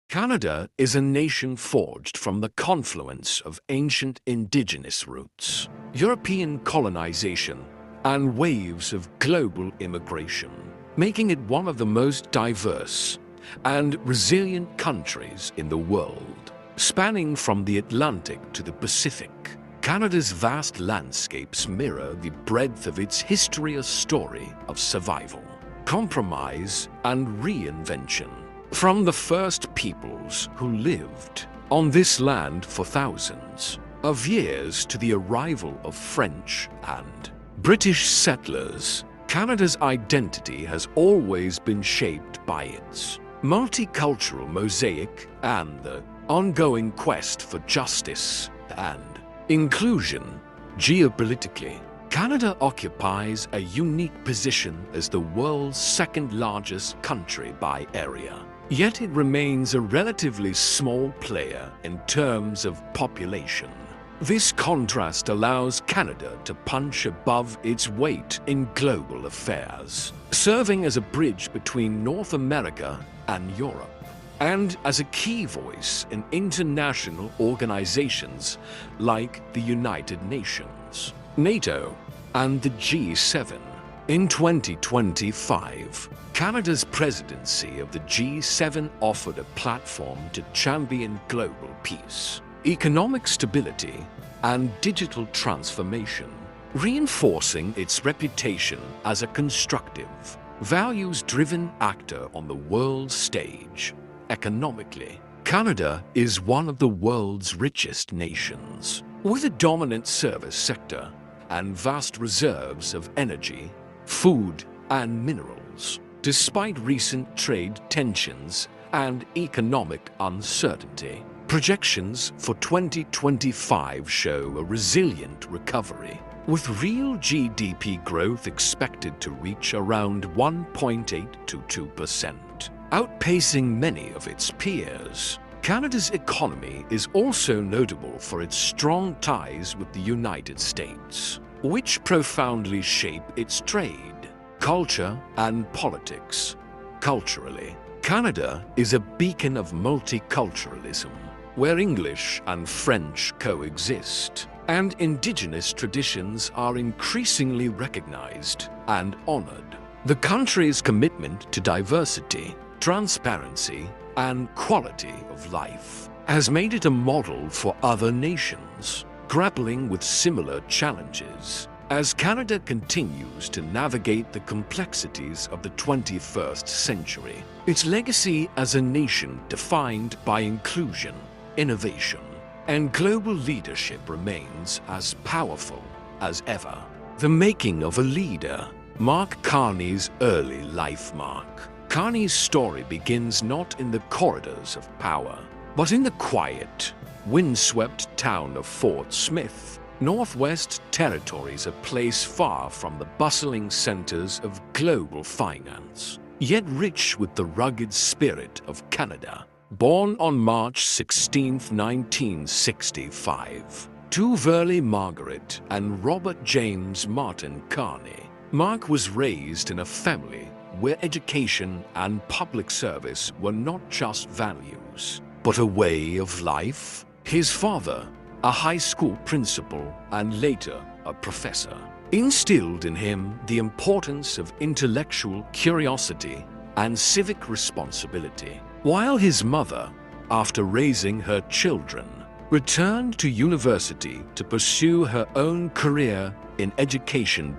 Canada is a nation forged from the confluence of ancient indigenous roots, European colonization, and waves of global immigration, making it one of the most diverse and resilient countries in the world. Spanning from the Atlantic to the Pacific, Canada's vast landscapes mirror the breadth of its history, a story of survival, compromise, and reinvention. From the first peoples who lived on this land for thousands of years to the arrival of French and British settlers, Canada's identity has always been shaped by its multicultural mosaic and the ongoing quest for justice and inclusion. Geopolitically, Canada occupies a unique position as the world's second-largest country by area. Yet it remains a relatively small player in terms of population. This contrast allows Canada to punch above its weight in global affairs, serving as a bridge between North America and Europe, and as a key voice in international organizations like the United Nations, NATO, and the G7. In 2025, Canada's presidency of the G7 offered a platform to champion global peace, economic stability, and digital transformation, reinforcing its reputation as a constructive, values-driven actor on the world stage. Economically, Canada is one of the world's richest nations, with a dominant service sector and vast reserves of energy, food, and minerals. Despite recent trade tensions and economic uncertainty, projections for 2025 show a resilient recovery, with real GDP growth expected to reach around 1.8 to 2%, outpacing many of its peers. Canada's economy is also notable for its strong ties with the United States, which profoundly shape its trade, culture, and politics. Culturally, Canada is a beacon of multiculturalism, where English and French coexist, and Indigenous traditions are increasingly recognized and honored. The country's commitment to diversity, transparency, and quality of life has made it a model for other nations grappling with similar challenges. As Canada continues to navigate the complexities of the 21st century, its legacy as a nation defined by inclusion, innovation, and global leadership remains as powerful as ever. The making of a leader. Mark Carney's early life. Mark Carney's story begins not in the corridors of power, but in the quiet, windswept town of Fort Smith, Northwest Territories, a place far from the bustling centers of global finance, yet rich with the rugged spirit of Canada. Born on March 16, 1965, to Verley Margaret and Robert James Martin Carney, Mark was raised in a family where education and public service were not just values, but a way of life. His father, a high school principal and later a professor, instilled in him the importance of intellectual curiosity and civic responsibility, while his mother, after raising her children, returned to university to pursue her own career in education.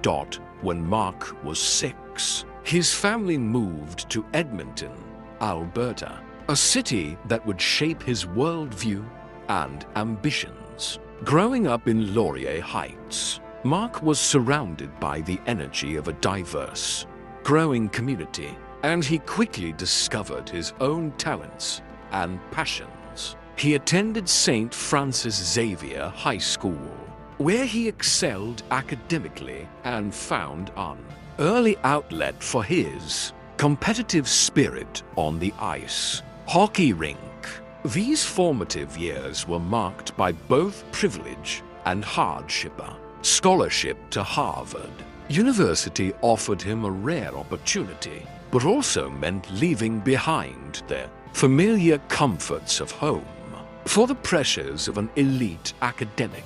When Mark was 6, his family moved to Edmonton, Alberta, a city that would shape his worldview and ambitions. Growing up in Laurier Heights, Mark was surrounded by the energy of a diverse, growing community, and he quickly discovered his own talents and passions. He attended St. Francis Xavier High School, where he excelled academically and found an early outlet for his competitive spirit on the ice hockey rink. These formative years were marked by both privilege and hardship. A scholarship to Harvard University offered him a rare opportunity, but also meant leaving behind the familiar comforts of home for the pressures of an elite academic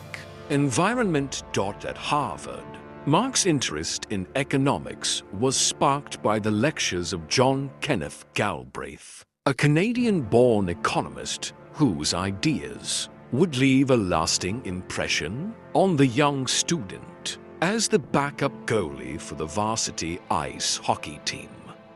environment. At Harvard, Mark's interest in economics was sparked by the lectures of John Kenneth Galbraith, a Canadian-born economist whose ideas would leave a lasting impression on the young student. As the backup goalie for the varsity ice hockey team,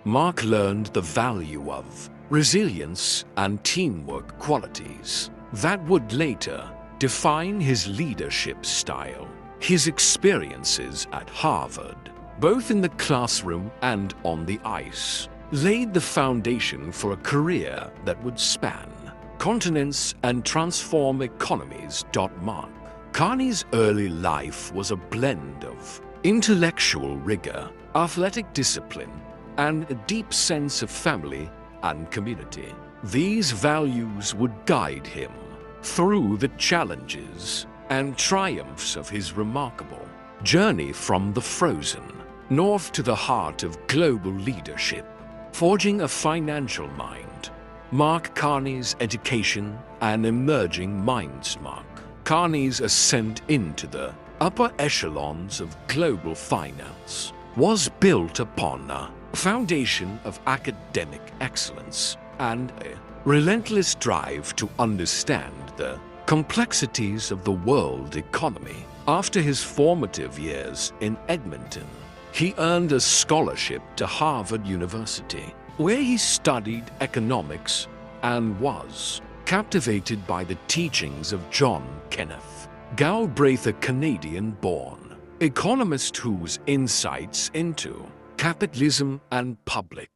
Mark learned the value of resilience and teamwork qualities that would later define his leadership style. His experiences at Harvard, both in the classroom and on the ice, laid the foundation for a career that would span continents and transform economies. Mark Carney's early life was a blend of intellectual rigor, athletic discipline, and a deep sense of family and community. These values would guide him through the challenges and triumphs of his remarkable journey from the frozen north to the heart of global leadership. Forging a financial mind, Mark Carney's education and emerging minds. Mark Carney's ascent into the upper echelons of global finance was built upon a foundation of academic excellence and a relentless drive to understand the complexities of the world economy. After his formative years in Edmonton, he earned a scholarship to Harvard University, where he studied economics and was captivated by the teachings of John Kenneth Galbraith, a Canadian-born economist whose insights into capitalism and public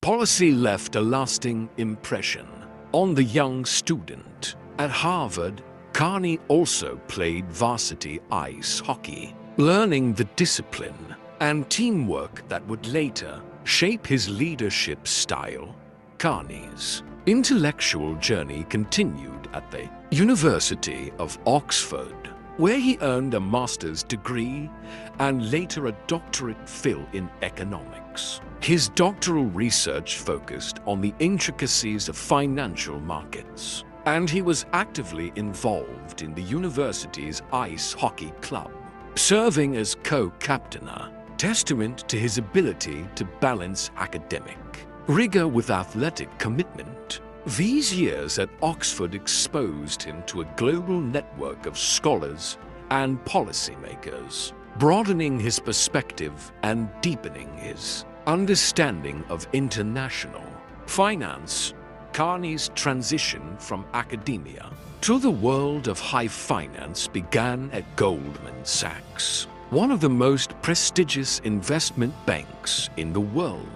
policy left a lasting impression on the young student. At Harvard, Carney also played varsity ice hockey, learning the discipline and teamwork that would later shape his leadership style. Carney's intellectual journey continued at the University of Oxford, where he earned a master's degree and later a doctorate phil in economics. His doctoral research focused on the intricacies of financial markets, and he was actively involved in the university's ice hockey club, serving as co-captain, a testament to his ability to balance academic rigor with athletic commitment. These years at Oxford exposed him to a global network of scholars and policymakers, broadening his perspective and deepening his understanding of international finance. Carney's transition from academia to the world of high finance began at Goldman Sachs, one of the most prestigious investment banks in the world.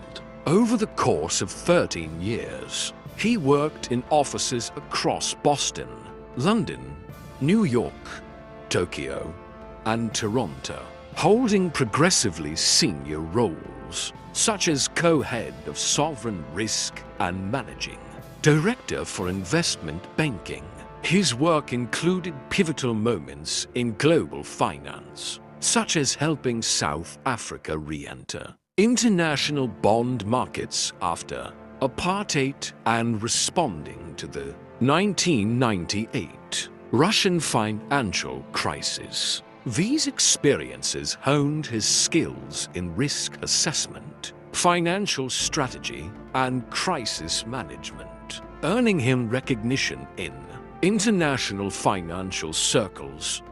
Over the course of 13 years, he worked in offices across Boston, London, New York, Tokyo, and Toronto, holding progressively senior roles such as co-head of sovereign risk and managing director for investment banking. His work included pivotal moments in global finance, such as helping South Africa re-enter international bond markets after apartheid and responding to the 1998 Russian financial crisis. These experiences honed his skills in risk assessment, financial strategy, and crisis management, earning him recognition in international financial circles.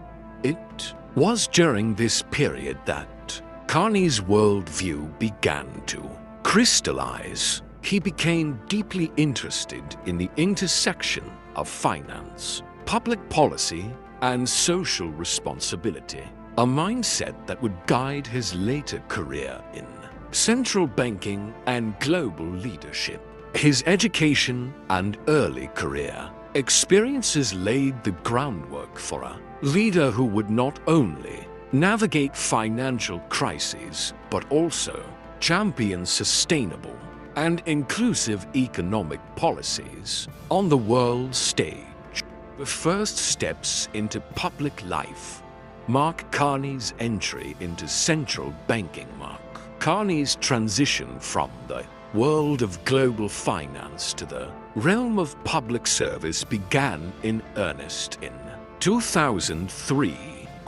It was during this period that Carney's worldview began to crystallize. He became deeply interested in the intersection of finance, public policy, and social responsibility, a mindset that would guide his later career in central banking and global leadership. His education and early career experiences laid the groundwork for a leader who would not only navigate financial crises but also champion sustainable and inclusive economic policies on the world stage. The first steps into public life. Mark Carney's entry into central banking. Mark Carney's transition from the world of global finance to the realm of public service began in earnest in 2003,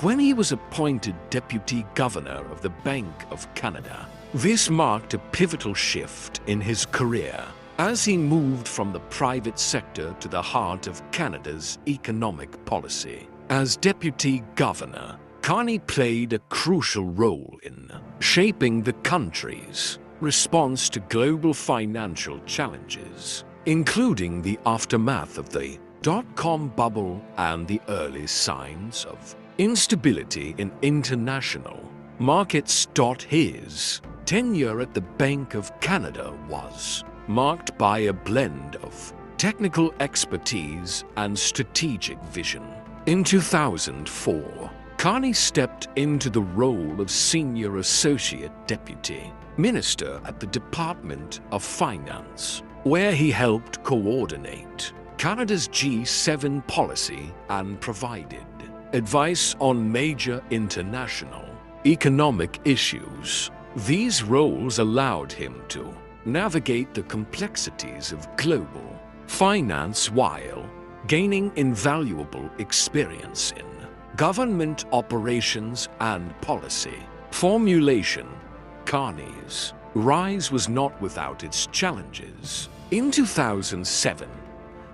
when he was appointed Deputy Governor of the Bank of Canada. This marked a pivotal shift in his career, as he moved from the private sector to the heart of Canada's economic policy. As Deputy Governor, Carney played a crucial role in shaping the country's response to global financial challenges, including the aftermath of the dot-com bubble and the early signs of instability in international markets. His tenure at the Bank of Canada was marked by a blend of technical expertise and strategic vision. In 2004, Carney stepped into the role of Senior Associate Deputy Minister at the Department of Finance, where he helped coordinate Canada's G7 policy and provided advice on major international economic issues. These roles allowed him to navigate the complexities of global finance while gaining invaluable experience in government operations and policy formulation. Carney's rise was not without its challenges. In 2007,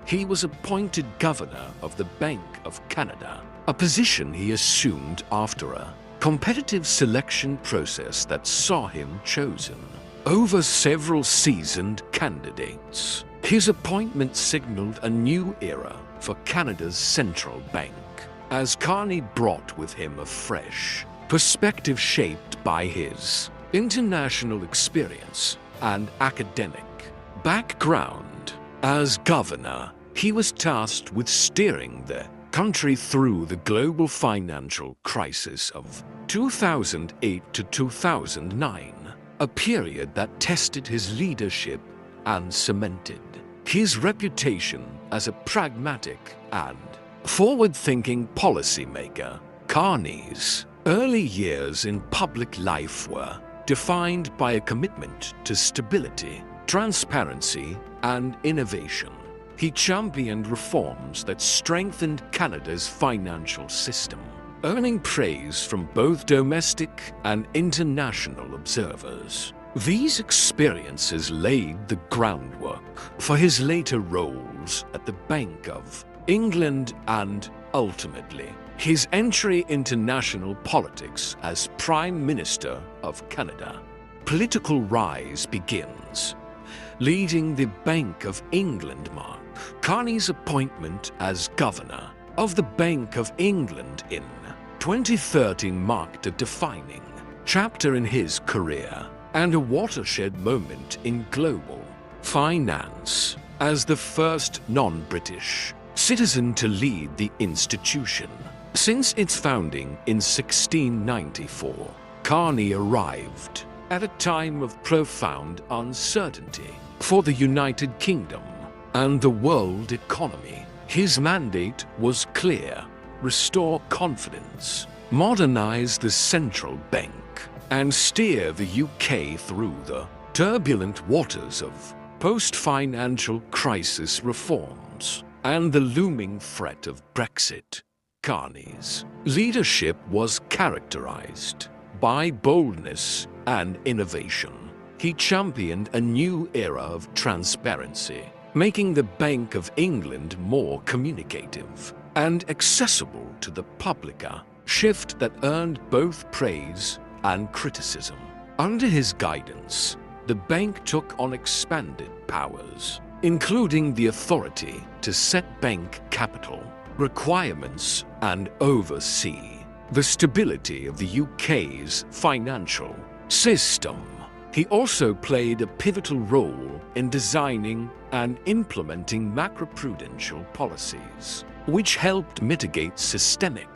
he was appointed Governor of the Bank of Canada, a position he assumed after a competitive selection process that saw him chosen over several seasoned candidates. His appointment signaled a new era for Canada's central bank, as Carney brought with him a fresh perspective shaped by his international experience and academic background. As governor, he was tasked with steering the country through the global financial crisis of 2008 to 2009, a period that tested his leadership and cemented his reputation as a pragmatic and forward-thinking policymaker. Carney's early years in public life were defined by a commitment to stability, transparency, and innovation. He championed reforms that strengthened Canada's financial system, earning praise from both domestic and international observers. These experiences laid the groundwork for his later roles at the Bank of England and, ultimately, his entry into national politics as Prime Minister of Canada. Political rise begins, leading the Bank of England. Mark Carney's appointment as Governor of the Bank of England in 2013 marked a defining chapter in his career and a watershed moment in global finance. As the first non-British citizen to lead the institution since its founding in 1694, Carney arrived at a time of profound uncertainty for the United Kingdom and the world economy. His mandate was clear: restore confidence, modernize the central bank, and steer the UK through the turbulent waters of post-financial crisis reforms and the looming threat of Brexit. Carney's leadership was characterized by boldness and innovation. He championed a new era of transparency, making the Bank of England more communicative and accessible to the public, a shift that earned both praise and criticism. Under his guidance, the bank took on expanded powers, including the authority to set bank capital requirements and oversee the stability of the UK's financial system. He also played a pivotal role in designing and implementing macroprudential policies, which helped mitigate systemic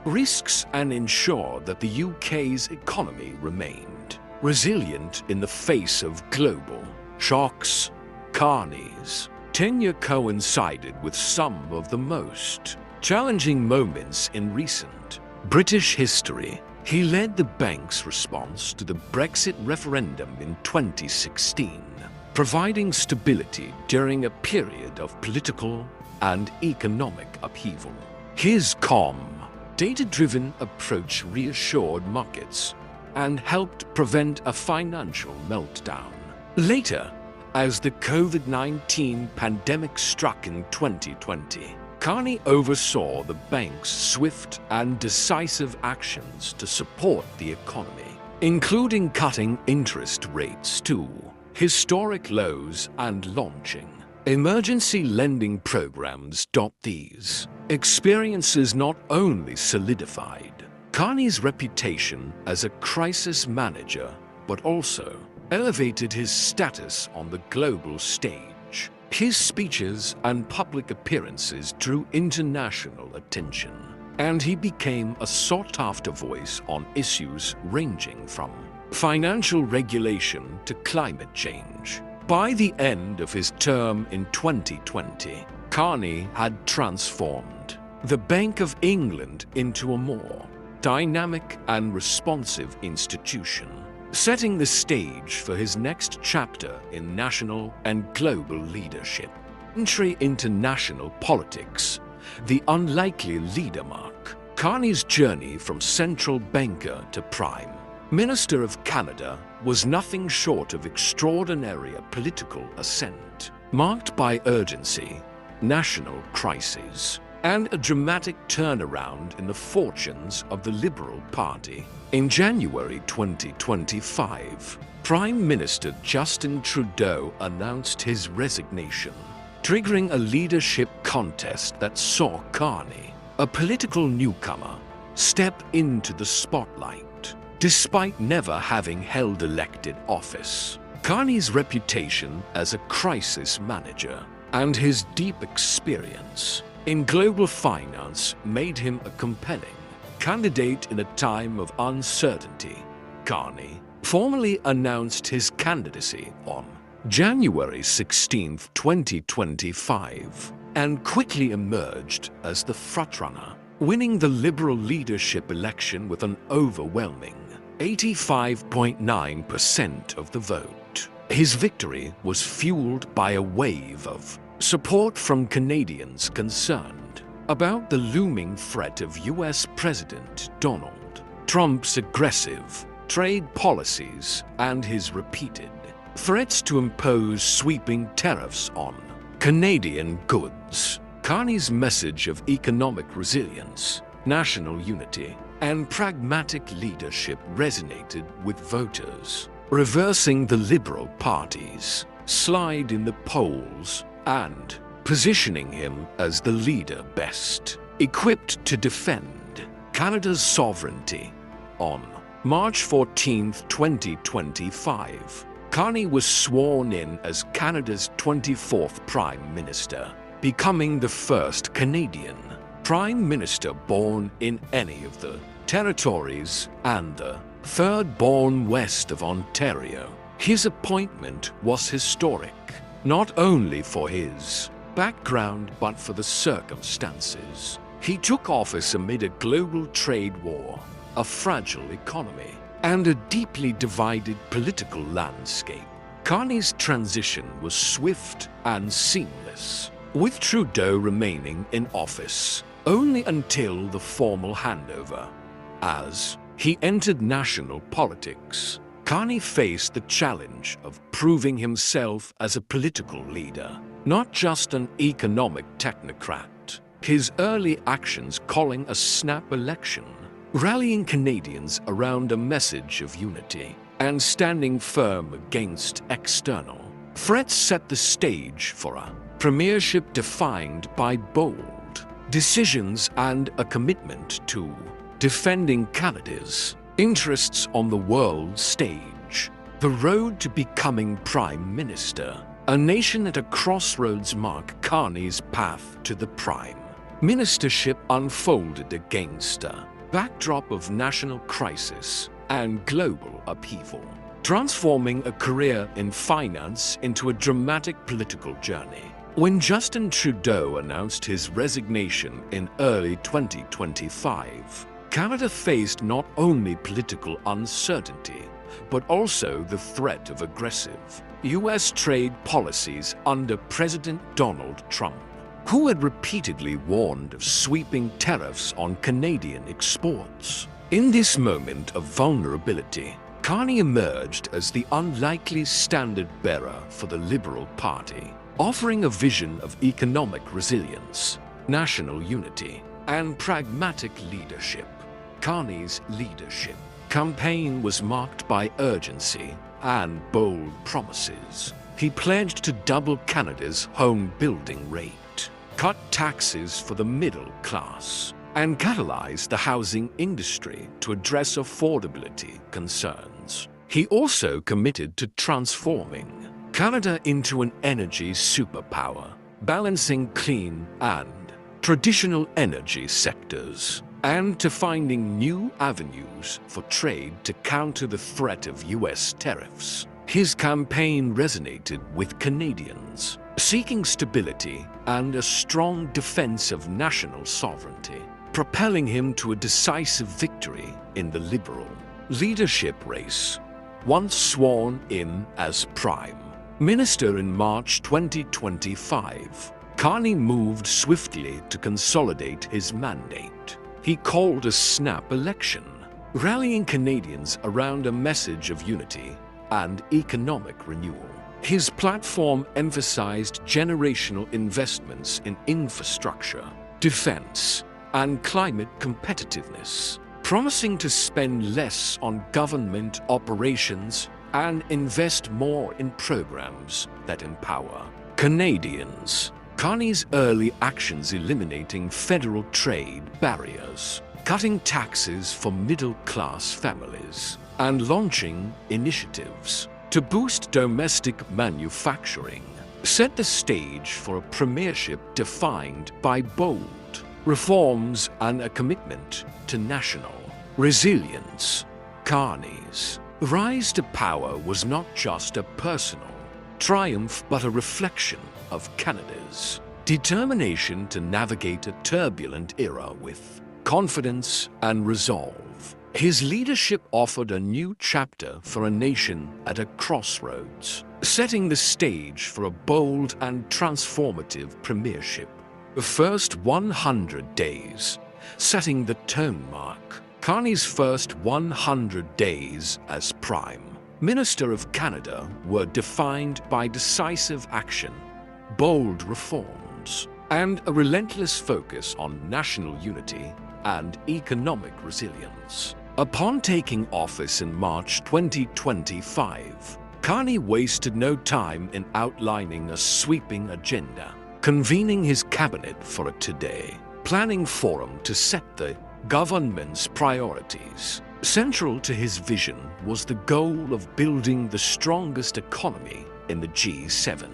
risks and ensure that the UK's economy remained resilient in the face of global shocks. Carney's tenure coincided with some of the most challenging moments in recent British history. He led the bank's response to the Brexit referendum in 2016, providing stability during a period of political and economic upheaval. His calm, data-driven approach reassured markets and helped prevent a financial meltdown. Later, as the COVID-19 pandemic struck in 2020, Carney oversaw the bank's swift and decisive actions to support the economy, including cutting interest rates to historic lows and launching emergency lending programs. These experiences not only solidified Carney's reputation as a crisis manager, but also elevated his status on the global stage. His speeches and public appearances drew international attention, and he became a sought-after voice on issues ranging from financial regulation to climate change. By the end of his term in 2020, Carney had transformed the Bank of England into a more dynamic and responsive institution, setting the stage for his next chapter in national and global leadership. Entry into national politics, the unlikely leader mark Carney's journey from central banker to Prime Minister of Canada was nothing short of extraordinary political ascent, marked by urgency, national crises, and a dramatic turnaround in the fortunes of the Liberal Party. In January 2025, Prime Minister Justin Trudeau announced his resignation, triggering a leadership contest that saw Carney, a political newcomer, step into the spotlight. Despite never having held elected office, Carney's reputation as a crisis manager and his deep experience in global finance made him a compelling candidate in a time of uncertainty. Carney formally announced his candidacy on January 16, 2025, and quickly emerged as the frontrunner, winning the Liberal leadership election with an overwhelming 85.9% of the vote. His victory was fueled by a wave of support from Canadians concerned about the looming threat of U.S. President Donald Trump's aggressive trade policies and his repeated threats to impose sweeping tariffs on Canadian goods. Carney's message of economic resilience, national unity, and pragmatic leadership resonated with voters, reversing the Liberal Party's slide in the polls and positioning him as the leader best equipped to defend Canada's sovereignty. On March 14, 2025, Carney was sworn in as Canada's 24th Prime Minister, becoming the first Canadian Prime Minister born in any of the territories and the third born west of Ontario. His appointment was historic, not only for his background but for the circumstances. He took office amid a global trade war, a fragile economy, and a deeply divided political landscape. Carney's transition was swift and seamless, with Trudeau remaining in office only until the formal handover. As he entered national politics, Carney faced the challenge of proving himself as a political leader, not just an economic technocrat. His early actions calling a snap election, rallying Canadians around a message of unity, and standing firm against external threats set the stage for a premiership defined by bold decisions and a commitment to defending Canada's interests on the world stage. The road to becoming Prime Minister, a nation at a crossroads, marked Carney's path to the Prime Ministership unfolded against a backdrop of national crisis and global upheaval, transforming a career in finance into a dramatic political journey. When Justin Trudeau announced his resignation in early 2025, Canada faced not only political uncertainty, but also the threat of aggressive U.S. trade policies under President Donald Trump, who had repeatedly warned of sweeping tariffs on Canadian exports. In this moment of vulnerability, Carney emerged as the unlikely standard-bearer for the Liberal Party, offering a vision of economic resilience, national unity, and pragmatic leadership. Carney's leadership campaign was marked by urgency and bold promises. He pledged to double Canada's home building rate, cut taxes for the middle class, and catalyze the housing industry to address affordability concerns. He also committed to transforming Canada into an energy superpower, balancing clean and traditional energy sectors, and to finding new avenues for trade to counter the threat of U.S. tariffs. His campaign resonated with Canadians, seeking stability and a strong defense of national sovereignty, propelling him to a decisive victory in the Liberal leadership race. Once sworn in as Prime Minister in March 2025, Carney moved swiftly to consolidate his mandate. He called a snap election, rallying Canadians around a message of unity and economic renewal. His platform emphasized generational investments in infrastructure, defense, and climate competitiveness, promising to spend less on government operations and invest more in programs that empower Canadians. Carney's early actions eliminating federal trade barriers, cutting taxes for middle-class families, and launching initiatives to boost domestic manufacturing set the stage for a premiership defined by bold reforms and a commitment to national resilience. Carney's rise to power was not just a personal triumph but a reflection of Canada's determination to navigate a turbulent era with confidence and resolve. His leadership offered a new chapter for a nation at a crossroads, setting the stage for a bold and transformative premiership. The first 100 days, setting the tone mark. Carney's first 100 days as Prime Minister of Canada were defined by decisive action, bold reforms, and a relentless focus on national unity and economic resilience. Upon taking office in March 2025, Carney wasted no time in outlining a sweeping agenda, convening his cabinet for a two-day planning forum to set the government's priorities. Central to his vision was the goal of building the strongest economy in the G7,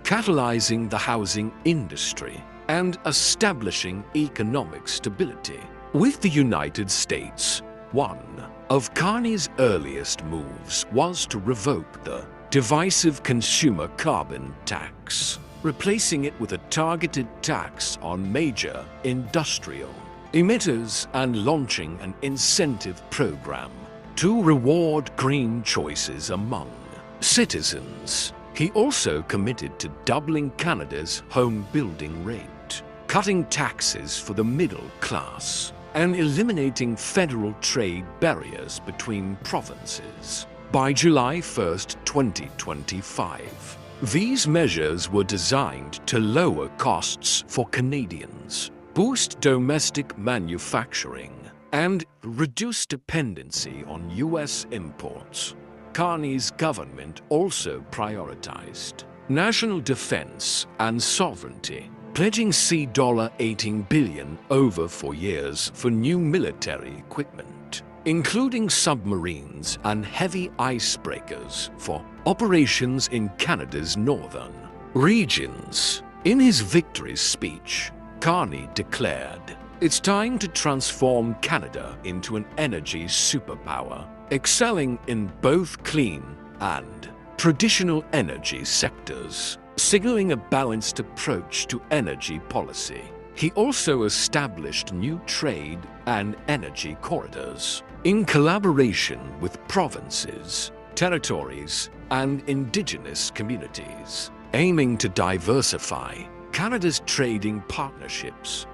catalyzing the housing industry, and establishing economic stability. With the United States, one of Carney's earliest moves was to revoke the divisive consumer carbon tax, replacing it with a targeted tax on major industrial emitters and launching an incentive program to reward green choices among citizens. He also committed to doubling Canada's home building rate, cutting taxes for the middle class, and eliminating federal trade barriers between provinces. By July 1, 2025, these measures were designed to lower costs for Canadians, boost domestic manufacturing, and reduce dependency on U.S. imports. Carney's government also prioritized national defense and sovereignty, pledging $18 billion over 4 years for new military equipment, including submarines and heavy icebreakers for operations in Canada's northern regions. In his victory speech, Carney declared, "It's time to transform Canada into an energy superpower, excelling in both clean and traditional energy sectors," signaling a balanced approach to energy policy. He also established new trade and energy corridors in collaboration with provinces, territories, and indigenous communities, aiming to diversify Canada's trading partnerships.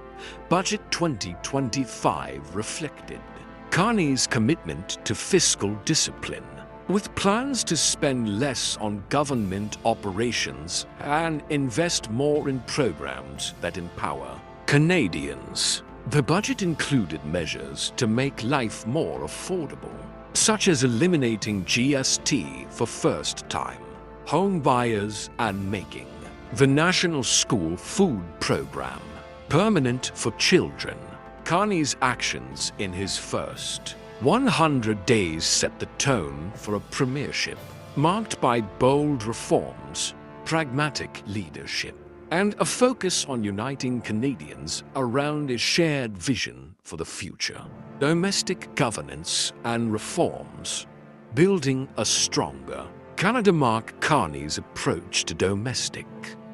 Budget 2025 reflected Carney's commitment to fiscal discipline, with plans to spend less on government operations and invest more in programs that empower Canadians. The budget included measures to make life more affordable, such as eliminating GST for first-time home buyers and making the National School Food Program permanent for children. Carney's actions in his first 100 days set the tone for a premiership marked by bold reforms, pragmatic leadership, and a focus on uniting Canadians around a shared vision for the future. Domestic governance and reforms. Building a stronger Canada. Mark Carney's approach to domestic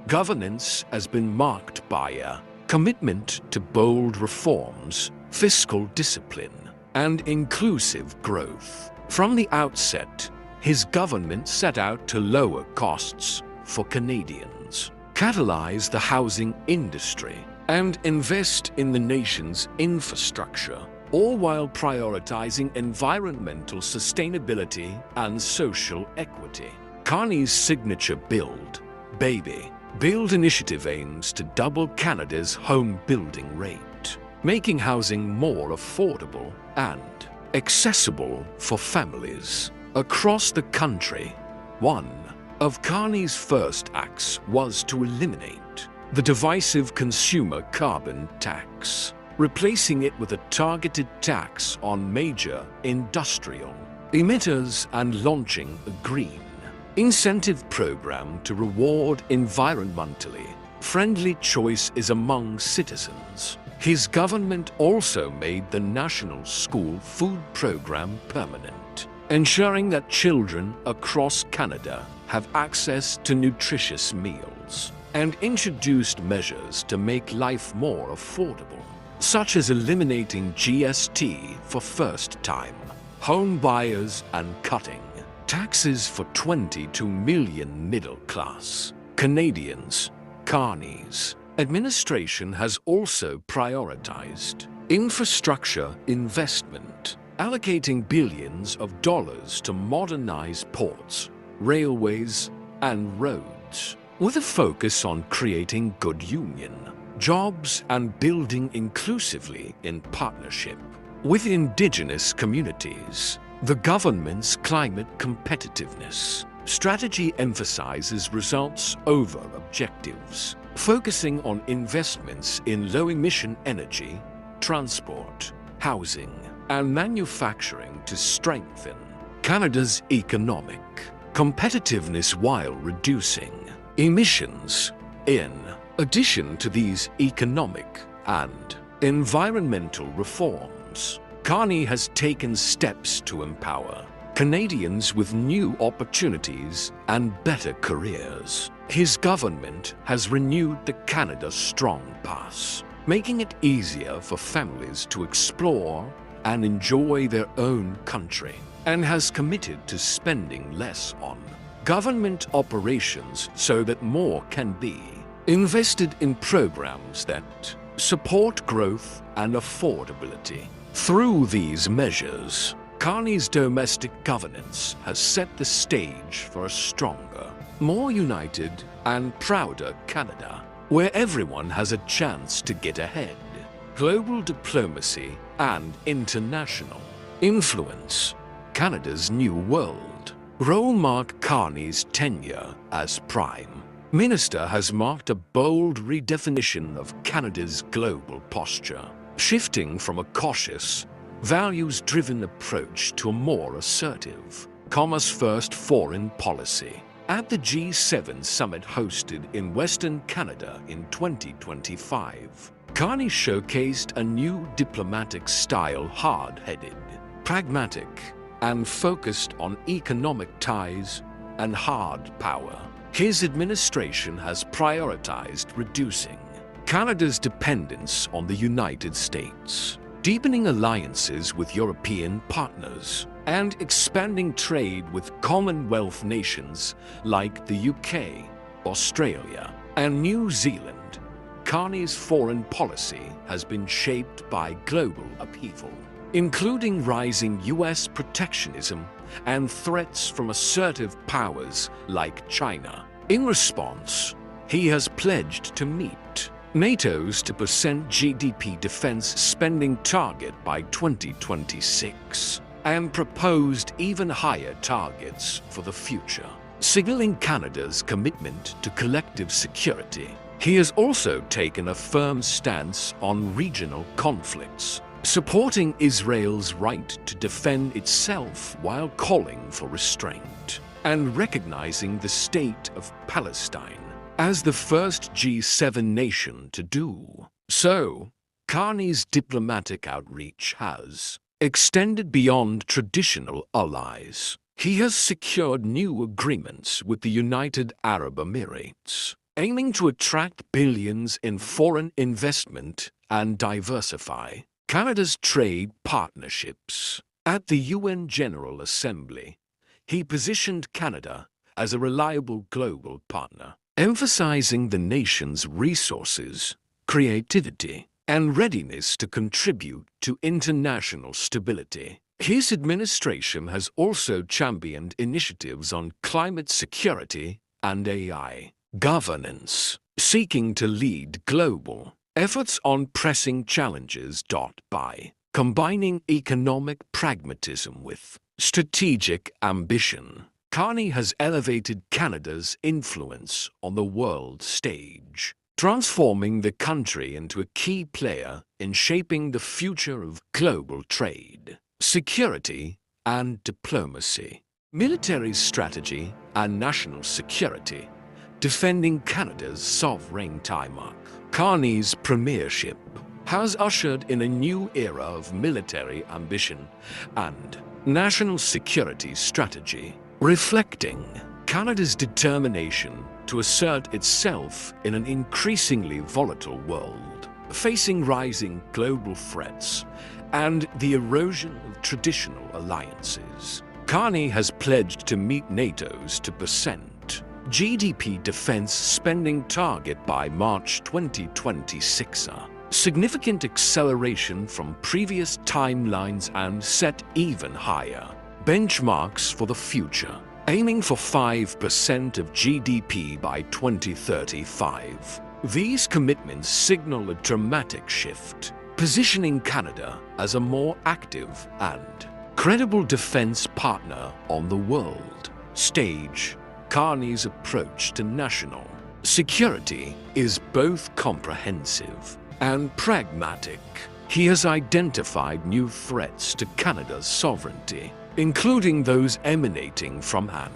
governance has been marked by a commitment to bold reforms, fiscal discipline, and inclusive growth. From the outset, his government set out to lower costs for Canadians, catalyze the housing industry, and invest in the nation's infrastructure, all while prioritizing environmental sustainability and social equity. Carney's signature Build, Baby, Build initiative aims to double Canada's home building rate, making housing more affordable and accessible for families across the country. One of Carney's first acts was to eliminate the divisive consumer carbon tax, replacing it with a targeted tax on major industrial emitters and launching a green incentive program to reward environmentally friendly choices among citizens. His government also made the National School Food Program permanent, ensuring that children across Canada have access to nutritious meals, and introduced measures to make life more affordable, such as eliminating GST for first-time home buyers and cutting taxes for 22 million middle-class Canadians. Carney's administration has also prioritized infrastructure investment, allocating billions of dollars to modernize ports, railways, and roads, with a focus on creating good union jobs and building inclusively in partnership with Indigenous communities. The government's climate competitiveness strategy emphasizes results over objectives, focusing on investments in low-emission energy, transport, housing, and manufacturing to strengthen Canada's economic competitiveness while reducing emissions. In addition to these economic and environmental reforms, Carney has taken steps to empower Canadians with new opportunities and better careers. His government has renewed the Canada Strong Pass, making it easier for families to explore and enjoy their own country, and has committed to spending less on government operations so that more can be invested in programs that support growth and affordability. Through these measures, Carney's domestic governance has set the stage for a stronger, more united, and prouder Canada, where everyone has a chance to get ahead. Global diplomacy and international influence. Canada's new world role. Mark Carney's tenure as Prime Minister has marked a bold redefinition of Canada's global posture, shifting from a cautious, values-driven approach to a more assertive, commerce-first foreign policy. At the G7 summit hosted in Western Canada in 2025, Carney showcased a new diplomatic style, hard-headed, pragmatic, and focused on economic ties and hard power. His administration has prioritized reducing Canada's dependence on the United States, deepening alliances with European partners, and expanding trade with Commonwealth nations like the UK, Australia, and New Zealand. Carney's foreign policy has been shaped by global upheaval, including rising US protectionism and threats from assertive powers like China. In response, he has pledged to meet NATO's 2% GDP defense spending target by 2026 and proposed even higher targets for the future, signaling Canada's commitment to collective security. He has also taken a firm stance on regional conflicts, supporting Israel's right to defend itself while calling for restraint, and recognizing the state of Palestine as the first G7 nation to do so. Carney's diplomatic outreach has extended beyond traditional allies. He has secured new agreements with the United Arab Emirates, aiming to attract billions in foreign investment and diversify Canada's trade partnerships. At the UN General Assembly, he positioned Canada as a reliable global partner, emphasizing the nation's resources, creativity, and readiness to contribute to international stability. His administration has also championed initiatives on climate security and AI governance, seeking to lead global efforts on pressing challenges. By combining economic pragmatism with strategic ambition, Carney has elevated Canada's influence on the world stage, transforming the country into a key player in shaping the future of global trade, security, and diplomacy. Military strategy and national security, defending Canada's sovereignty. Mark Carney's premiership has ushered in a new era of military ambition and national security strategy, reflecting Canada's determination to assert itself in an increasingly volatile world, facing rising global threats and the erosion of traditional alliances. Carney has pledged to meet NATO's 2% GDP defense spending target by March 2026, a significant acceleration from previous timelines and set even higher benchmarks for the future, aiming for 5% of GDP by 2035. These commitments signal a dramatic shift, positioning Canada as a more active and credible defense partner on the world stage. Carney's approach to national security is both comprehensive and pragmatic. He has identified new threats to Canada's sovereignty, including those emanating from an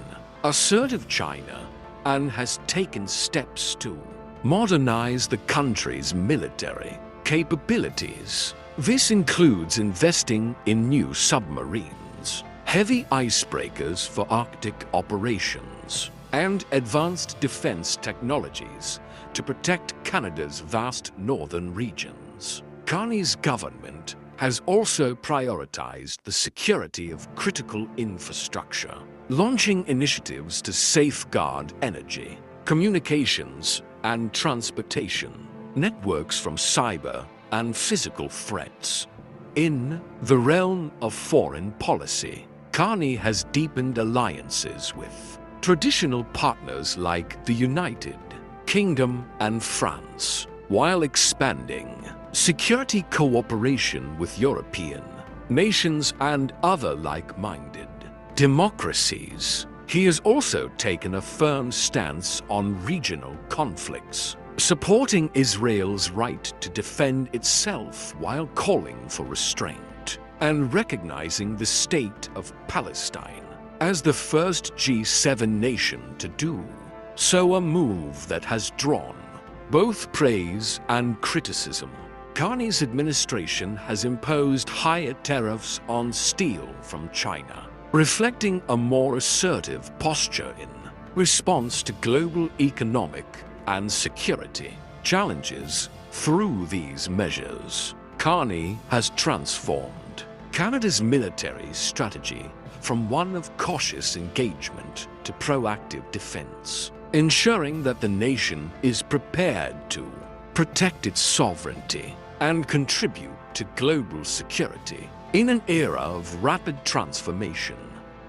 assertive China, and has taken steps to modernize the country's military capabilities. This includes investing in new submarines, heavy icebreakers for Arctic operations, and advanced defense technologies to protect Canada's vast northern regions. Carney's government has also prioritized the security of critical infrastructure, launching initiatives to safeguard energy, communications, and transportation networks from cyber and physical threats. In the realm of foreign policy, Carney has deepened alliances with traditional partners like the United Kingdom and France, while expanding security cooperation with European nations and other like-minded democracies. He has also taken a firm stance on regional conflicts, supporting Israel's right to defend itself while calling for restraint, and recognizing the state of Palestine as the first G7 nation to do so, a move that has drawn both praise and criticism. Carney's administration has imposed higher tariffs on steel from China, reflecting a more assertive posture in response to global economic and security challenges. Through these measures, Carney has transformed Canada's military strategy from one of cautious engagement to proactive defense, ensuring that the nation is prepared to protect its sovereignty and contribute to global security. In an era of rapid transformation,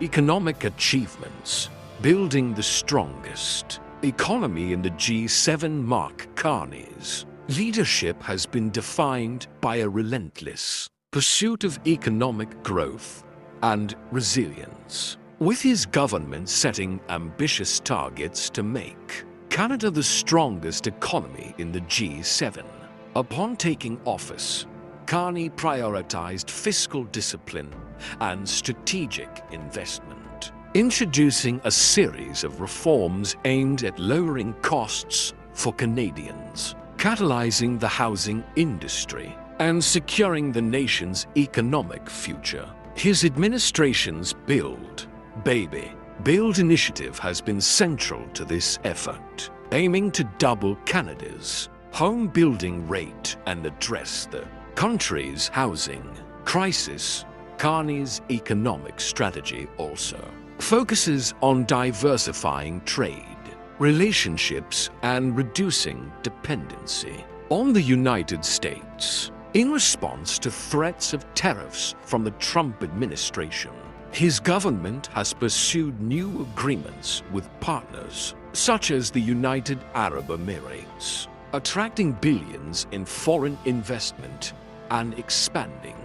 economic achievements, building the strongest economy in the G7, Mark Carney's leadership has been defined by a relentless pursuit of economic growth and resilience, with his government setting ambitious targets to make Canada the strongest economy in the G7. Upon taking office, Carney prioritized fiscal discipline and strategic investment, introducing a series of reforms aimed at lowering costs for Canadians, catalyzing the housing industry, and securing the nation's economic future. His administration's Build initiative has been central to this effort, aiming to double Canada's home building rate and address the country's housing crisis. Carney's economic strategy also focuses on diversifying trade relationships and reducing dependency on the United States. In response to threats of tariffs from the Trump administration, his government has pursued new agreements with partners such as the United Arab Emirates, attracting billions in foreign investment and expanding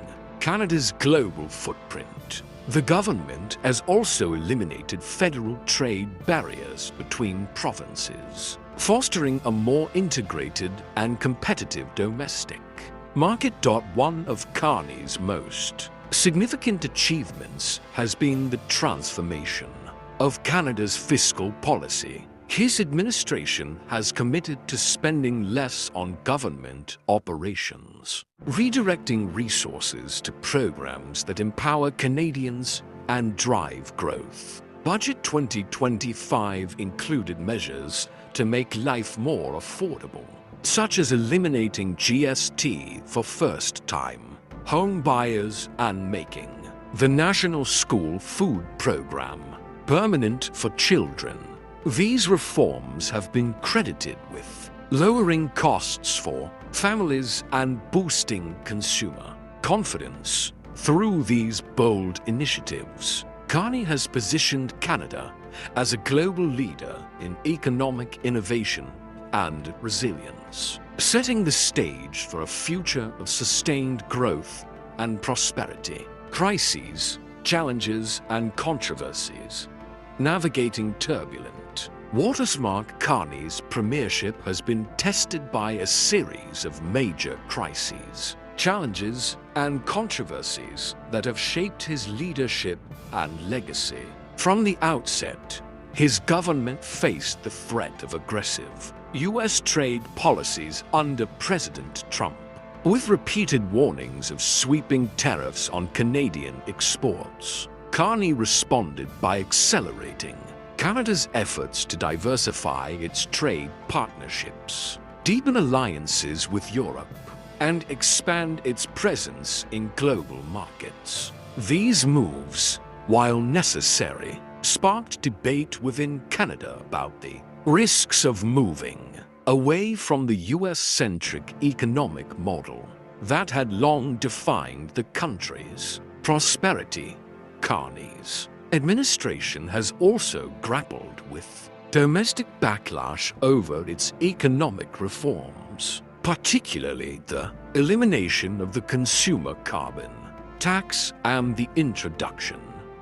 Canada's global footprint. The government has also eliminated federal trade barriers between provinces, fostering a more integrated and competitive domestic market. One of Carney's most significant achievements has been the transformation of Canada's fiscal policy. His administration has committed to spending less on government operations, redirecting resources to programs that empower Canadians and drive growth. Budget 2025 included measures to make life more affordable, such as eliminating GST for first-time home buyers and making the National School Food Program permanent for children. These reforms have been credited with lowering costs for families and boosting consumer confidence. Through these bold initiatives, Carney has positioned Canada as a global leader in economic innovation and resilience, setting the stage for a future of sustained growth and prosperity. Crises, challenges, and controversies. Navigating turbulent waters. Mark Carney's premiership has been tested by a series of major crises, challenges, and controversies that have shaped his leadership and legacy. From the outset, his government faced the threat of aggressive U.S. trade policies under President Trump, with repeated warnings of sweeping tariffs on Canadian exports. Carney responded by accelerating Canada's efforts to diversify its trade partnerships, deepen alliances with Europe, and expand its presence in global markets. These moves, while necessary, sparked debate within Canada about the risks of moving away from the US-centric economic model that had long defined the country's prosperity. Carney's administration has also grappled with domestic backlash over its economic reforms, particularly the elimination of the consumer carbon tax and the introduction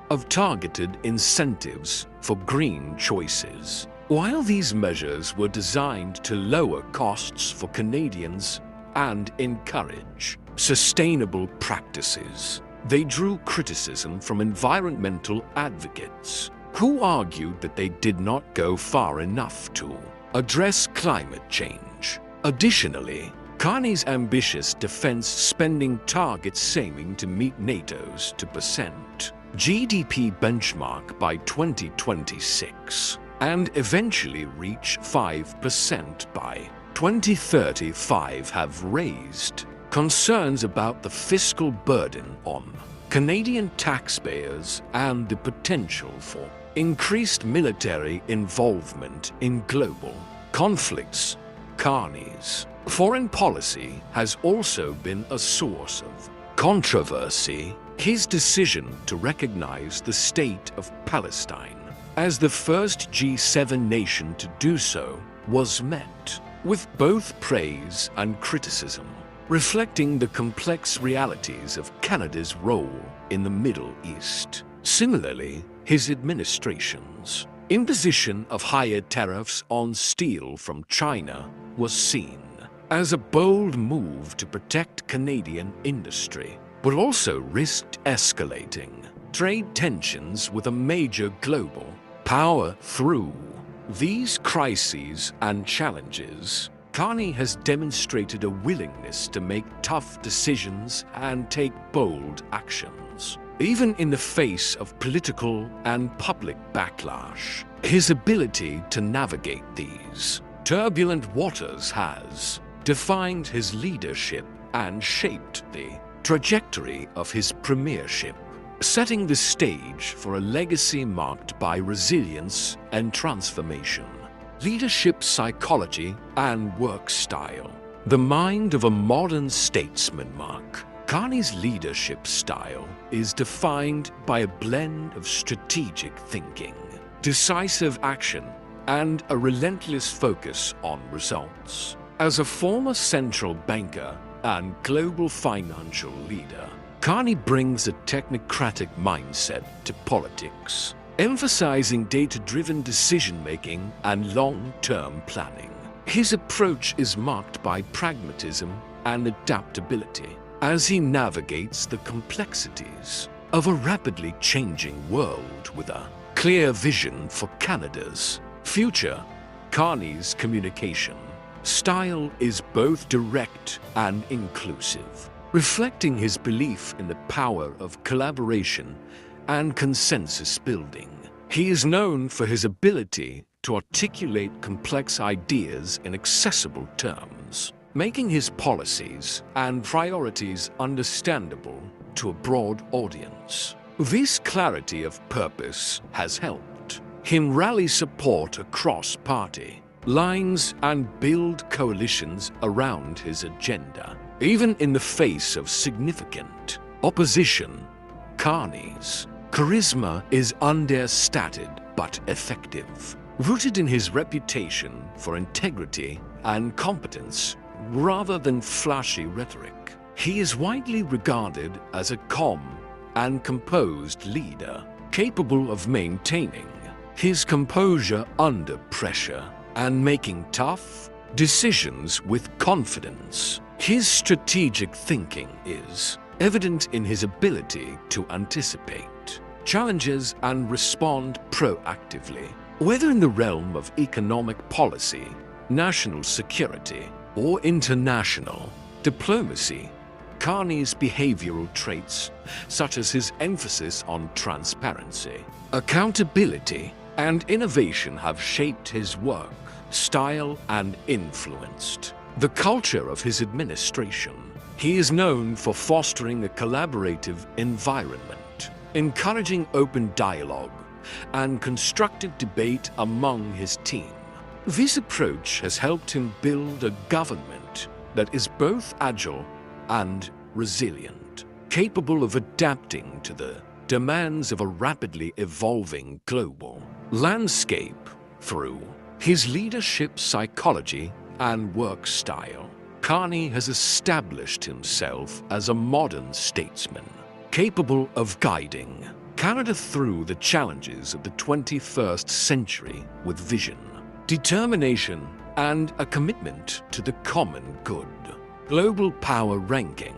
of targeted incentives for green choices. While these measures were designed to lower costs for Canadians and encourage sustainable practices, they drew criticism from environmental advocates who argued that they did not go far enough to address climate change. Additionally, Carney's ambitious defense spending targets aiming to meet NATO's 2% GDP benchmark by 2026 and eventually reach 5% by 2035 have raised concerns about the fiscal burden on Canadian taxpayers and the potential for increased military involvement in global conflicts. Carney's foreign policy has also been a source of controversy. His decision to recognize the state of Palestine as the first G7 nation to do so was met with both praise and criticism, reflecting the complex realities of Canada's role in the Middle East. Similarly, his administration's imposition of higher tariffs on steel from China was seen as a bold move to protect Canadian industry, but also risked escalating trade tensions with a major global power. Through these crises and challenges, Carney has demonstrated a willingness to make tough decisions and take bold actions, even in the face of political and public backlash. His ability to navigate these turbulent waters has defined his leadership and shaped the trajectory of his premiership, setting the stage for a legacy marked by resilience and transformation. Leadership psychology and work style. The mind of a modern statesman. Mark Carney's leadership style is defined by a blend of strategic thinking, decisive action, and a relentless focus on results. As a former central banker and global financial leader, Carney brings a technocratic mindset to politics, emphasizing data-driven decision-making and long-term planning. His approach is marked by pragmatism and adaptability as he navigates the complexities of a rapidly changing world with a clear vision for Canada's future. Carney's communication style is both direct and inclusive, reflecting his belief in the power of collaboration and consensus building. He is known for his ability to articulate complex ideas in accessible terms, making his policies and priorities understandable to a broad audience. This clarity of purpose has helped him rally support across party lines and build coalitions around his agenda. Even in the face of significant opposition, Carney's charisma is understated but effective, rooted in his reputation for integrity and competence rather than flashy rhetoric. He is widely regarded as a calm and composed leader, capable of maintaining his composure under pressure and making tough decisions with confidence. His strategic thinking is evident in his ability to anticipate challenges and respond proactively, whether in the realm of economic policy, national security, or international diplomacy. Carney's behavioral traits, such as his emphasis on transparency, accountability, and innovation, have shaped his work style and influenced the culture of his administration. He is known for fostering a collaborative environment, encouraging open dialogue and constructive debate among his team. This approach has helped him build a government that is both agile and resilient, capable of adapting to the demands of a rapidly evolving global landscape. Through his leadership psychology and work style, Carney has established himself as a modern statesman, capable of guiding Canada through the challenges of the 21st century with vision, determination, and a commitment to the common good. Global power ranking.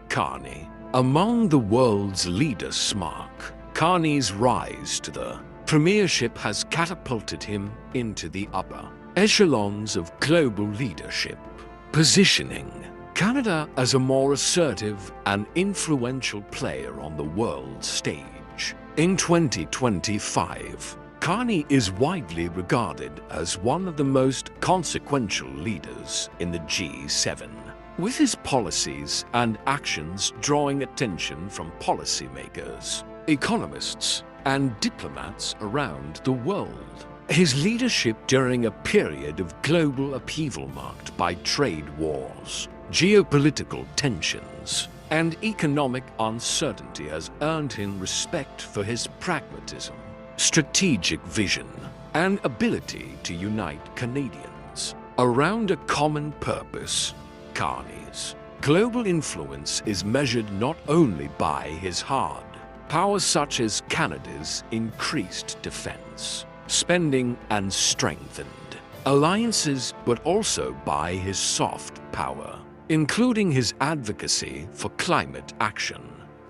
Carney among the world's leaders. Mark Carney's rise to the premiership has catapulted him into the upper echelons of global leadership, positioning Canada as a more assertive and influential player on the world stage. In 2025, Carney is widely regarded as one of the most consequential leaders in the G7, with his policies and actions drawing attention from policymakers, economists, and diplomats around the world. His leadership during a period of global upheaval marked by trade wars, geopolitical tensions, and economic uncertainty has earned him respect for his pragmatism, strategic vision, and ability to unite Canadians around a common purpose. Carney's global influence is measured not only by his hard power such as Canada's increased defense spending and strengthened alliances, but also by his soft power, including his advocacy for climate action,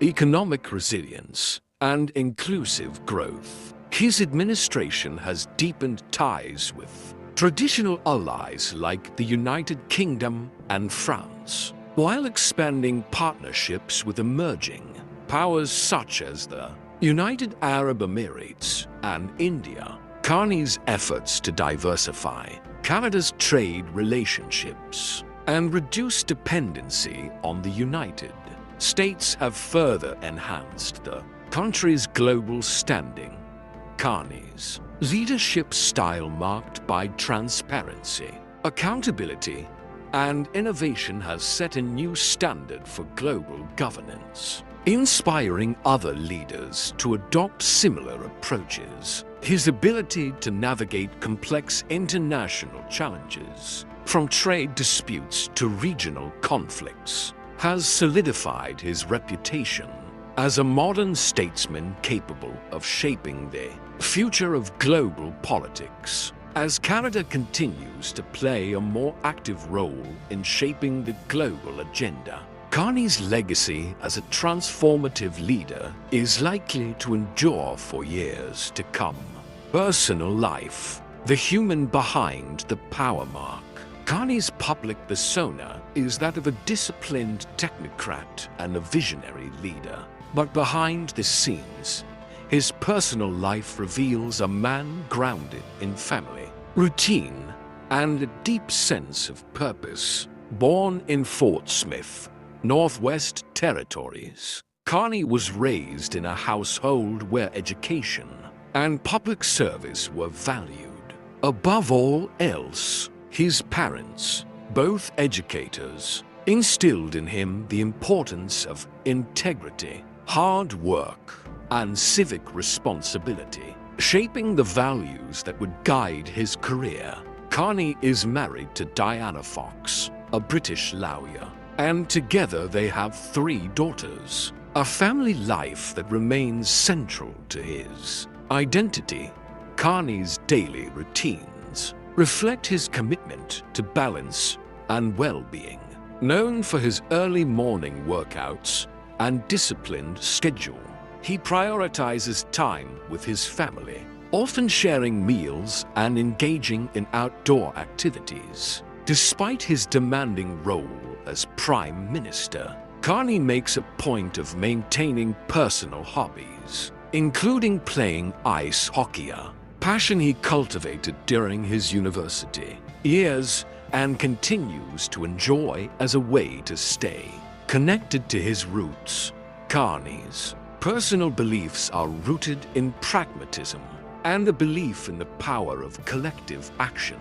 economic resilience, and inclusive growth. His administration has deepened ties with traditional allies like the United Kingdom and France, while expanding partnerships with emerging powers such as the United Arab Emirates and India. Carney's efforts to diversify Canada's trade relationships and reduce dependency on the United States have further enhanced the country's global standing. Carney's leadership style, marked by transparency, accountability, and innovation, has set a new standard for global governance, inspiring other leaders to adopt similar approaches. His ability to navigate complex international challenges, from trade disputes to regional conflicts, has solidified his reputation as a modern statesman capable of shaping the future of global politics. As Canada continues to play a more active role in shaping the global agenda, Carney's legacy as a transformative leader is likely to endure for years to come. Personal life: the human behind the power mark. Carney's public persona is that of a disciplined technocrat and a visionary leader. But behind the scenes, his personal life reveals a man grounded in family, routine, and a deep sense of purpose. Born in Fort Smith, Northwest Territories, Carney was raised in a household where education and public service were valued. Above all else, his parents, both educators, instilled in him the importance of integrity, hard work, and civic responsibility, shaping the values that would guide his career. Carney is married to Diana Fox, a British lawyer, and together they have 3 daughters, a family life that remains central to his identity. Carney's daily routines reflect his commitment to balance and well-being. Known for his early morning workouts and disciplined schedule, he prioritizes time with his family, often sharing meals and engaging in outdoor activities. Despite his demanding role as Prime Minister, Carney makes a point of maintaining personal hobbies, including playing ice hockey, a passion he cultivated during his university years and continues to enjoy as a way to stay connected to his roots. Carney's personal beliefs are rooted in pragmatism and a belief in the power of collective action.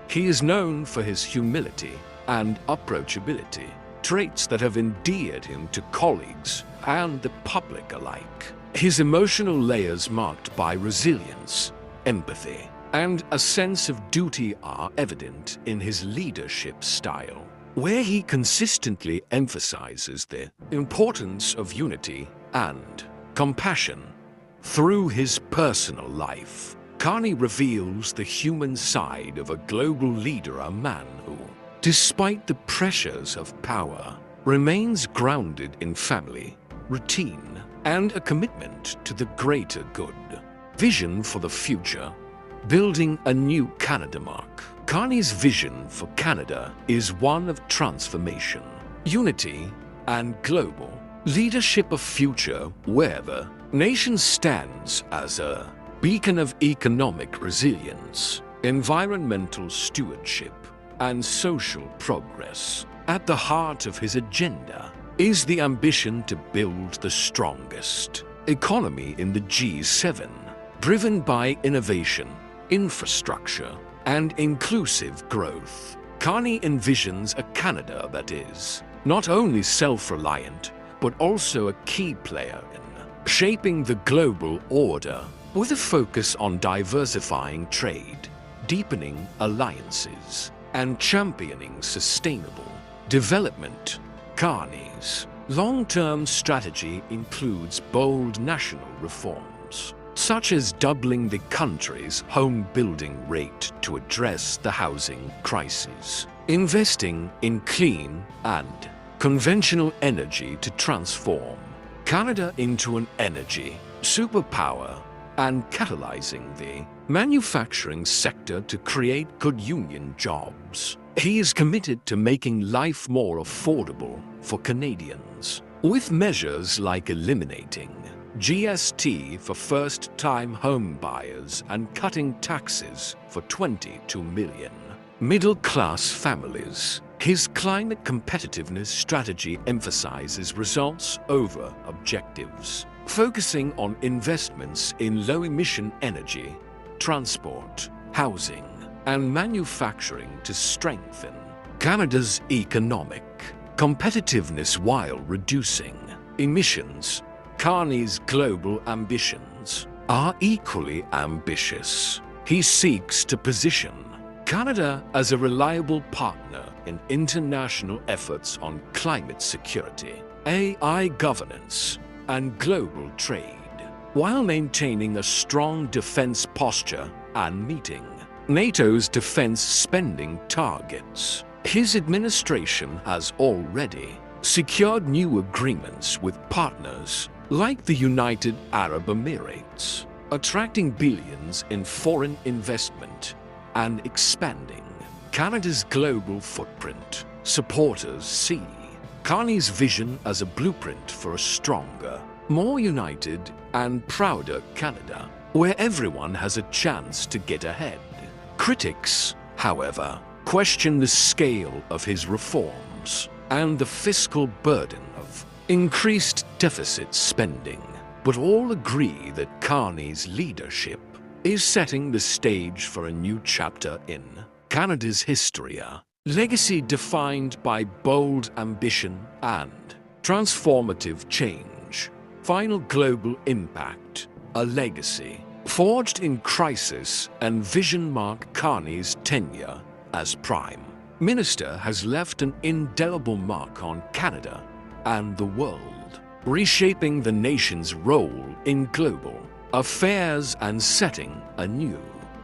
He is known for his humility and approachability, traits that have endeared him to colleagues and the public alike. His emotional layers, marked by resilience, empathy, and a sense of duty, are evident in his leadership style, where he consistently emphasizes the importance of unity and compassion. Through his personal life, Carney reveals the human side of a global leader, a man who, despite the pressures of power, remains grounded in family, routine, and a commitment to the greater good. Vision for the future: building a new Canada. Mark Carney's vision for Canada is one of transformation, unity, and global leadership, a future where the nation stands as a beacon of economic resilience, environmental stewardship, and social progress. At the heart of his agenda is the ambition to build the strongest economy in the G7, driven by innovation, infrastructure, and inclusive growth. Carney envisions a Canada that is not only self-reliant, but also a key player in shaping the global order, with a focus on diversifying trade, deepening alliances, and championing sustainable development. Carney's long-term strategy includes bold national reforms, such as doubling the country's home building rate to address the housing crisis, investing in clean and conventional energy to transform Canada into an energy superpower, and catalyzing the manufacturing sector to create good union jobs. He is committed to making life more affordable for Canadians, with measures like eliminating GST for first-time home buyers and cutting taxes for 22 million middle-class families. His climate competitiveness strategy emphasizes results over objectives, focusing on investments in low-emission energy, transport, housing, and manufacturing to strengthen Canada's economic competitiveness while reducing emissions. Carney's global ambitions are equally ambitious. He seeks to position Canada as a reliable partner in international efforts on climate security, AI governance, and global trade, while maintaining a strong defense posture and meeting NATO's defense spending targets. His administration has already secured new agreements with partners like the United Arab Emirates, attracting billions in foreign investment and expanding Canada's global footprint. Supporters see Carney's vision as a blueprint for a stronger, more united, and prouder Canada, where everyone has a chance to get ahead. Critics, however, question the scale of his reforms and the fiscal burden of increased deficit spending, but all agree that Carney's leadership is setting the stage for a new chapter in Canada's history, a legacy defined by bold ambition and transformative change. Final global impact, a legacy forged in crisis and vision. Mark Carney's tenure as Prime Minister has left an indelible mark on Canada and the world, reshaping the nation's role in global affairs and setting a new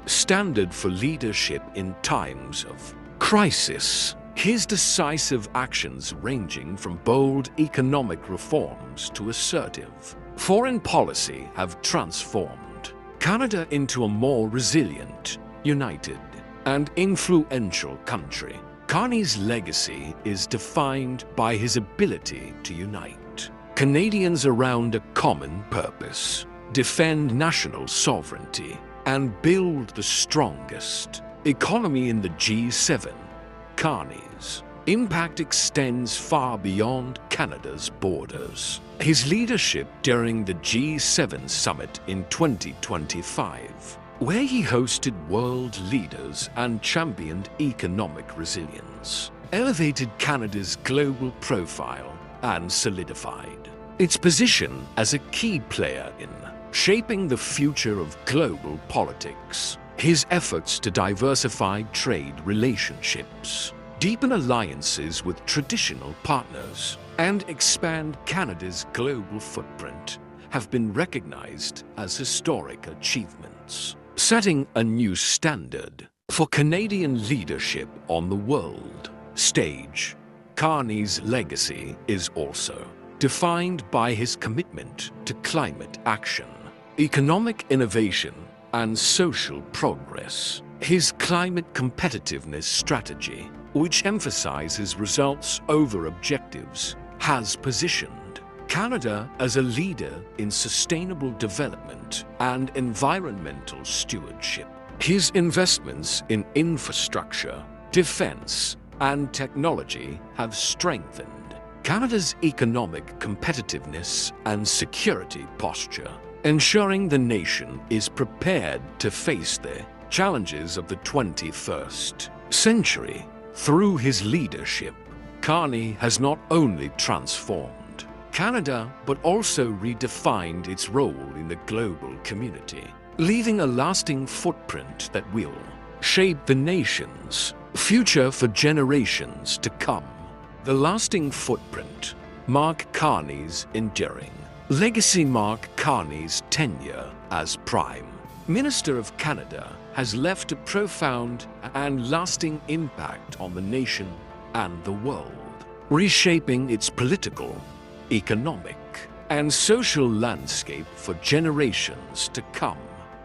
standard for leadership in times of crisis. His decisive actions, ranging from bold economic reforms to assertive foreign policy, have transformed Canada into a more resilient, united, and influential country. Carney's legacy is defined by his ability to unite Canadians around a common purpose, defend national sovereignty, and build the strongest economy in the G7. Carney's impact extends far beyond Canada's borders. His leadership during the G7 summit in 2025, where he hosted world leaders and championed economic resilience, elevated Canada's global profile and solidified its position as a key player in shaping the future of global politics. His efforts to diversify trade relationships, deepen alliances with traditional partners, and expand Canada's global footprint have been recognized as historic achievements, setting a new standard for Canadian leadership on the world stage. Carney's legacy is also defined by his commitment to climate action, economic innovation, and social progress. His climate competitiveness strategy, which emphasizes results over objectives, has positioned Canada as a leader in sustainable development and environmental stewardship. His investments in infrastructure, defense, and technology have strengthened Canada's economic competitiveness and security posture, ensuring the nation is prepared to face the challenges of the 21st century. Through his leadership, Carney has not only transformed Canada but also redefined its role in the global community, leaving a lasting footprint that will shape the nation's future for generations to come. The lasting footprint, Mark Carney's enduring legacy. Mark Carney's tenure as Prime Minister of Canada has left a profound and lasting impact on the nation and the world, reshaping its political, economic, and social landscape for generations to come.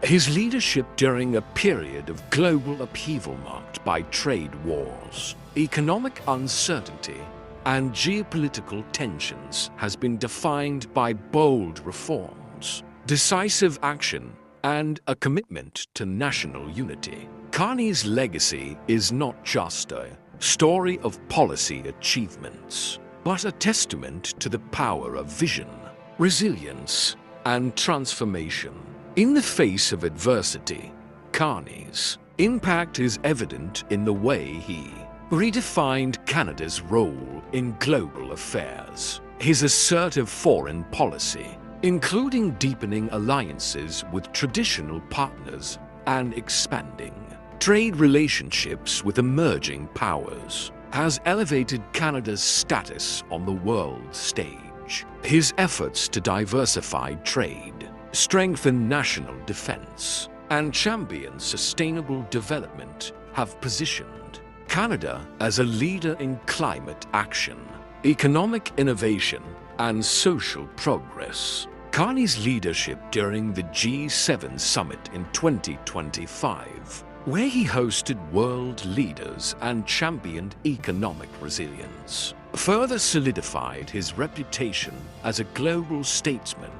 His leadership during a period of global upheaval marked by trade wars, economic uncertainty, and geopolitical tensions has been defined by bold reforms, decisive action, and a commitment to national unity. Carney's legacy is not just a story of policy achievements, but a testament to the power of vision, resilience, and transformation. In the face of adversity, Carney's impact is evident in the way he redefined Canada's role in global affairs. His assertive foreign policy, including deepening alliances with traditional partners and expanding trade relationships with emerging powers, has elevated Canada's status on the world stage. His efforts to diversify trade, strengthen national defense, and champion sustainable development have positioned Canada as a leader in climate action, economic innovation, and social progress. Carney's leadership during the G7 summit in 2025, where he hosted world leaders and championed economic resilience, further solidified his reputation as a global statesman.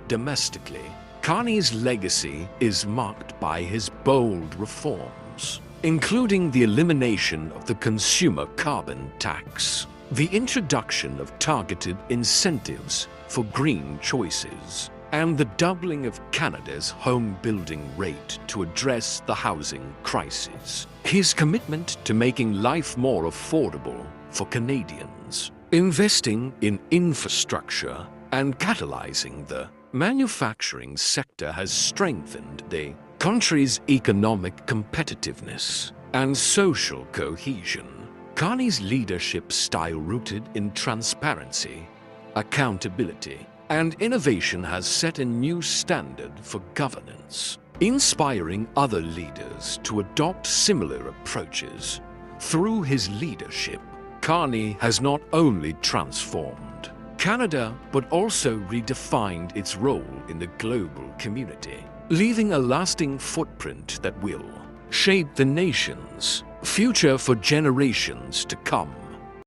Domestically, Carney's legacy is marked by his bold reforms, including the elimination of the consumer carbon tax, the introduction of targeted incentives for green choices, and the doubling of Canada's home building rate to address the housing crisis. His commitment to making life more affordable for Canadians, investing in infrastructure, and catalyzing the manufacturing sector has strengthened the country's economic competitiveness and social cohesion. Carney's leadership style, rooted in transparency, accountability, and innovation, has set a new standard for governance, inspiring other leaders to adopt similar approaches. Through his leadership, Carney has not only transformed Canada but also redefined its role in the global community, leaving a lasting footprint that will shape the nation's future for generations to come.